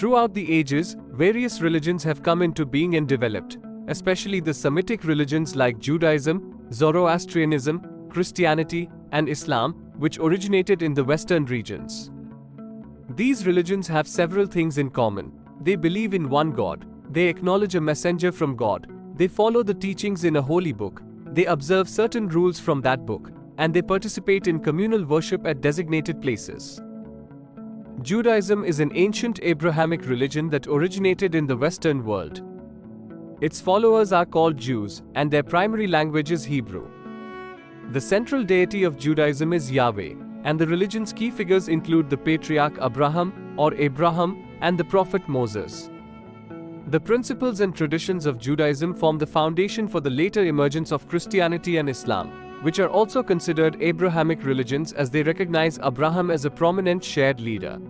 Throughout the ages, various religions have come into being and developed, especially the Semitic religions like Judaism, Zoroastrianism, Christianity, and Islam, which originated in the Western regions. These religions have several things in common. They believe in one God, they acknowledge a messenger from God, they follow the teachings in a holy book, they observe certain rules from that book, and they participate in communal worship at designated places. Judaism is an ancient Abrahamic religion that originated in the Western world. Its followers are called Jews, and their primary language is Hebrew. The central deity of Judaism is Yahweh, and the religion's key figures include the patriarch Abraham and the prophet Moses. The principles and traditions of Judaism form the foundation for the later emergence of Christianity and Islam, which are also considered Abrahamic religions as they recognize Abraham as a prominent shared leader.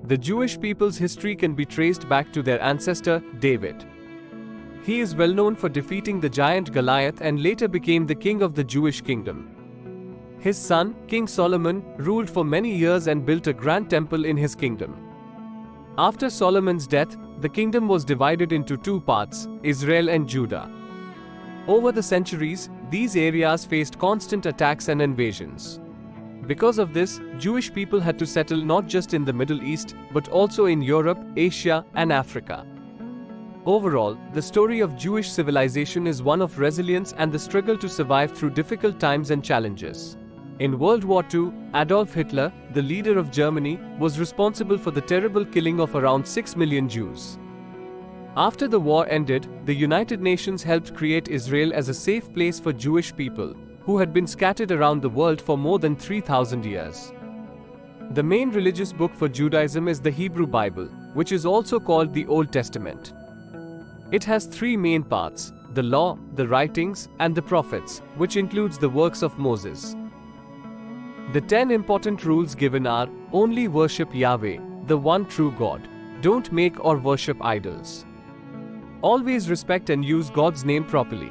The Jewish people's history can be traced back to their ancestor, David. He is well known for defeating the giant Goliath and later became the king of the Jewish kingdom. His son, King Solomon, ruled for many years and built a grand temple in his kingdom. After Solomon's death, the kingdom was divided into two parts, Israel and Judah. Over the centuries, these areas faced constant attacks and invasions. Because of this, Jewish people had to settle not just in the Middle East, but also in Europe, Asia, and Africa. Overall, the story of Jewish civilization is one of resilience and the struggle to survive through difficult times and challenges. In World War II, Adolf Hitler, the leader of Germany, was responsible for the terrible killing of around 6 million Jews. After the war ended, the United Nations helped create Israel as a safe place for Jewish people, who had been scattered around the world for more than 3,000 years. The main religious book for Judaism is the Hebrew Bible, which is also called the Old Testament. It has three main parts: the Law, the Writings, and the Prophets, which includes the works of Moses. The 10 important rules given are: only worship Yahweh, the one true God. Don't make or worship idols. Always respect and use God's name properly.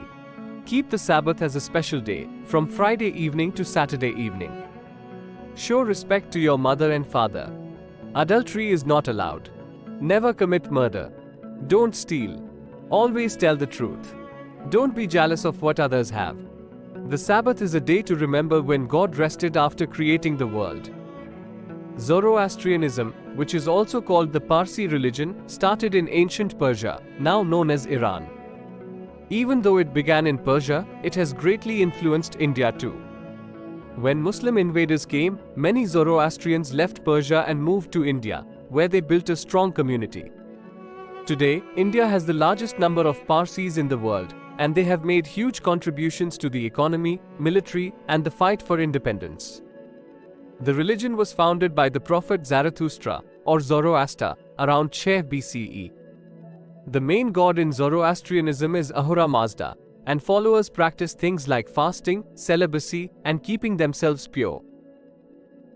Keep the Sabbath as a special day, from Friday evening to Saturday evening. Show respect to your mother and father. Adultery is not allowed. Never commit murder. Don't steal. Always tell the truth. Don't be jealous of what others have. The Sabbath is a day to remember when God rested after creating the world. Zoroastrianism, which is also called the Parsi religion, started in ancient Persia, now known as Iran. Even though it began in Persia, it has greatly influenced India too. When Muslim invaders came, many Zoroastrians left Persia and moved to India, where they built a strong community. Today, India has the largest number of Parsis in the world, and they have made huge contributions to the economy, military, and the fight for independence. The religion was founded by the prophet Zarathustra, or Zoroaster, around 6 BCE. The main god in Zoroastrianism is Ahura Mazda, and followers practice things like fasting, celibacy, and keeping themselves pure.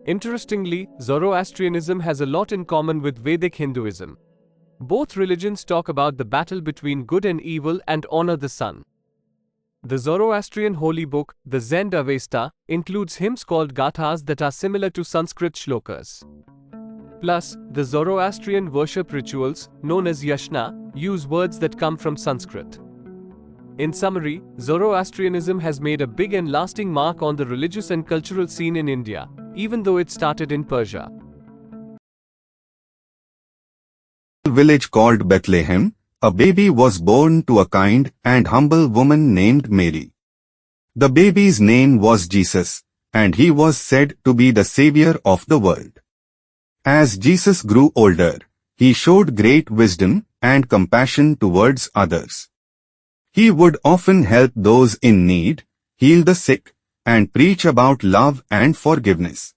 Interestingly, Zoroastrianism has a lot in common with Vedic Hinduism. Both religions talk about the battle between good and evil and honor the sun. The Zoroastrian holy book, the Zend Avesta, includes hymns called gathas that are similar to Sanskrit shlokas. Plus, the Zoroastrian worship rituals, known as yashna, use words that come from Sanskrit. In summary, Zoroastrianism has made a big and lasting mark on the religious and cultural scene in India, even though it started in Persia. Village called Bethlehem, a baby was born to a kind and humble woman named Mary. The baby's name was Jesus, and he was said to be the savior of the world. As Jesus grew older, he showed great wisdom and compassion towards others. He would often help those in need, heal the sick, and preach about love and forgiveness.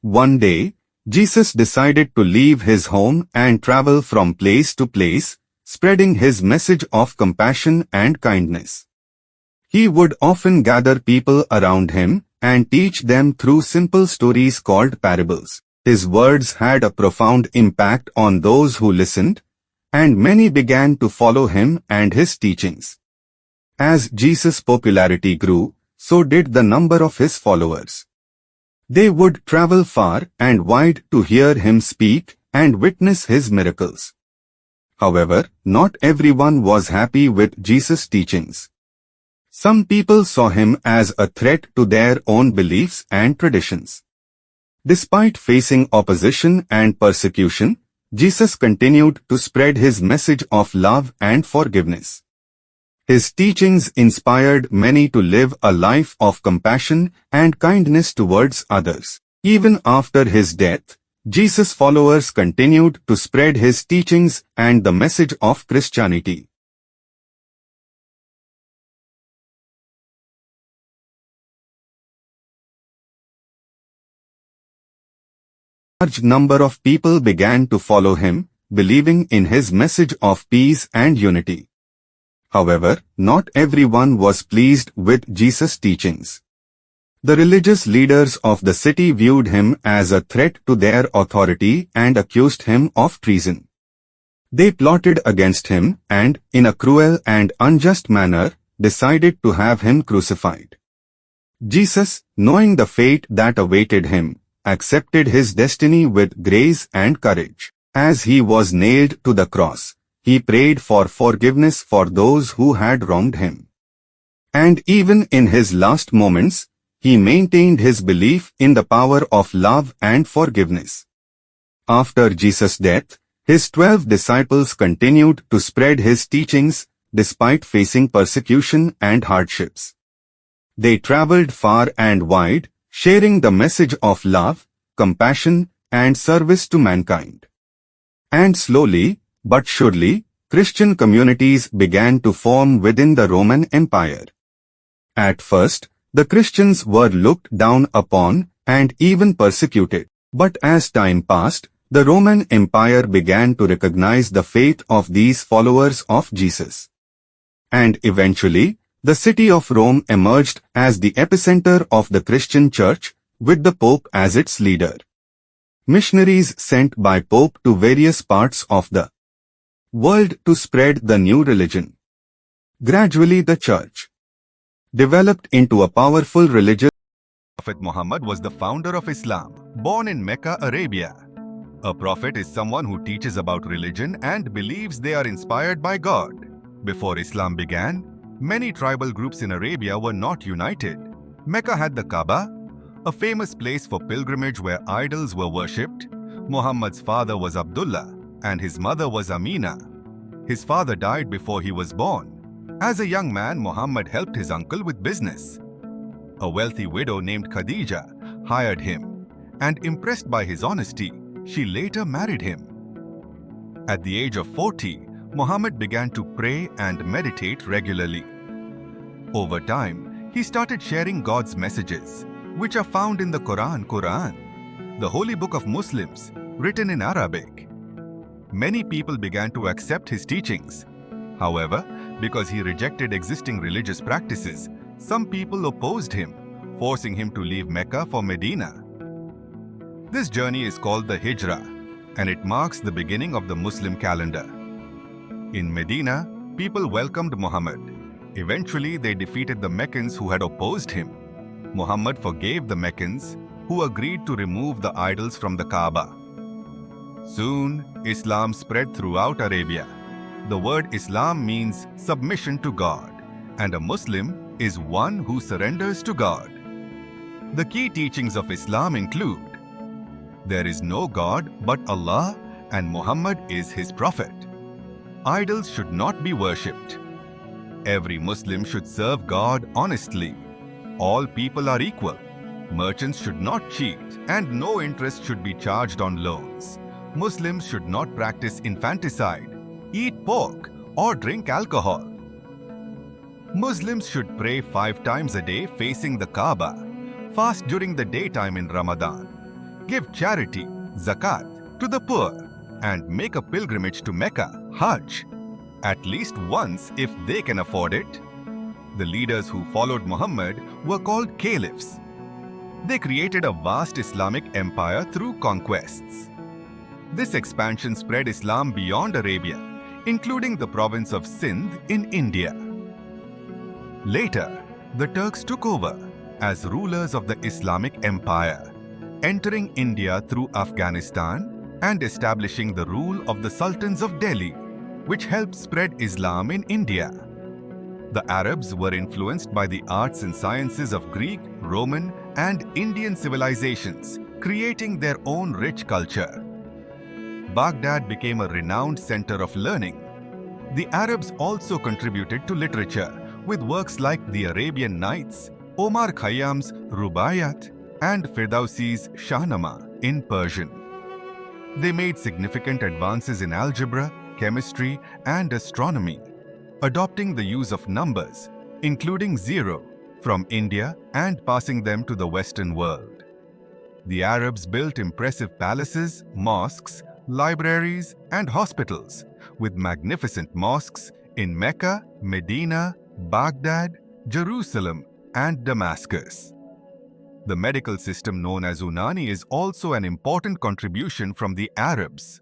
One day, Jesus decided to leave his home and travel from place to place, spreading his message of compassion and kindness. He would often gather people around him and teach them through simple stories called parables. His words had a profound impact on those who listened, and many began to follow him and his teachings. As Jesus' popularity grew, so did the number of his followers. They would travel far and wide to hear him speak and witness his miracles. However, not everyone was happy with Jesus' teachings. Some people saw him as a threat to their own beliefs and traditions. Despite facing opposition and persecution, Jesus continued to spread his message of love and forgiveness. His teachings inspired many to live a life of compassion and kindness towards others. Even after his death, Jesus' followers continued to spread his teachings and the message of Christianity. A large number of people began to follow him, believing in his message of peace and unity. However, not everyone was pleased with Jesus' teachings. The religious leaders of the city viewed him as a threat to their authority and accused him of treason. They plotted against him and, in a cruel and unjust manner, decided to have him crucified. Jesus, knowing the fate that awaited him, accepted his destiny with grace and courage. As he was nailed to the cross, he prayed for forgiveness for those who had wronged him. And even in his last moments, he maintained his belief in the power of love and forgiveness. After Jesus' death, his 12 disciples continued to spread his teachings despite facing persecution and hardships. They traveled far and wide, sharing the message of love, compassion, and service to mankind. And slowly, but surely, Christian communities began to form within the Roman Empire. At first, the Christians were looked down upon and even persecuted. But as time passed, the Roman Empire began to recognize the faith of these followers of Jesus. And eventually, the city of Rome emerged as the epicenter of the Christian Church, with the Pope as its leader. Missionaries sent by Pope to various parts of the world to spread the new religion. Gradually the Church developed into a powerful religious. Prophet Muhammad was the founder of Islam, born in Mecca, Arabia. A prophet is someone who teaches about religion and believes they are inspired by God. Before Islam began, many tribal groups in Arabia were not united. Mecca had the Kaaba, a famous place for pilgrimage where idols were worshipped. Muhammad's father was Abdullah and his mother was Amina. His father died before he was born. As a young man, Muhammad helped his uncle with business. A wealthy widow named Khadija hired him, and impressed by his honesty, she later married him. At the age of 40, Muhammad began to pray and meditate regularly. Over time, he started sharing God's messages, which are found in the Quran, the holy book of Muslims, written in Arabic. Many people began to accept his teachings. However, because he rejected existing religious practices, some people opposed him, forcing him to leave Mecca for Medina. This journey is called the Hijrah, and it marks the beginning of the Muslim calendar. In Medina, people welcomed Muhammad. Eventually, they defeated the Meccans who had opposed him. Muhammad forgave the Meccans, who agreed to remove the idols from the Kaaba. Soon, Islam spread throughout Arabia. The word Islam means submission to God, and a Muslim is one who surrenders to God. The key teachings of Islam include: there is no God but Allah, and Muhammad is his prophet. Idols should not be worshipped. Every Muslim should serve God honestly. All people are equal. Merchants should not cheat, and no interest should be charged on loans. Muslims should not practice infanticide, eat pork, or drink alcohol. Muslims should pray 5 times a day facing the Kaaba, fast during the daytime in Ramadan, give charity, zakat, to the poor, and make a pilgrimage to Mecca, Hajj, at least once if they can afford it. The leaders who followed Muhammad were called caliphs. They created a vast Islamic empire through conquests. This expansion spread Islam beyond Arabia, including the province of Sindh in India. Later, the Turks took over as rulers of the Islamic Empire, entering India through Afghanistan and establishing the rule of the Sultans of Delhi, which helped spread Islam in India. The Arabs were influenced by the arts and sciences of Greek, Roman, and Indian civilizations, creating their own rich culture. Baghdad became a renowned center of learning. The Arabs also contributed to literature with works like the Arabian Nights, Omar Khayyam's Rubaiyat, and Firdausi's Shahnama in Persian. They made significant advances in algebra, chemistry, and astronomy, adopting the use of numbers, including zero, from India and passing them to the Western world. The Arabs built impressive palaces, mosques, libraries, and hospitals, with magnificent mosques in Mecca, Medina, Baghdad, Jerusalem, and Damascus. The medical system known as Unani is also an important contribution from the Arabs.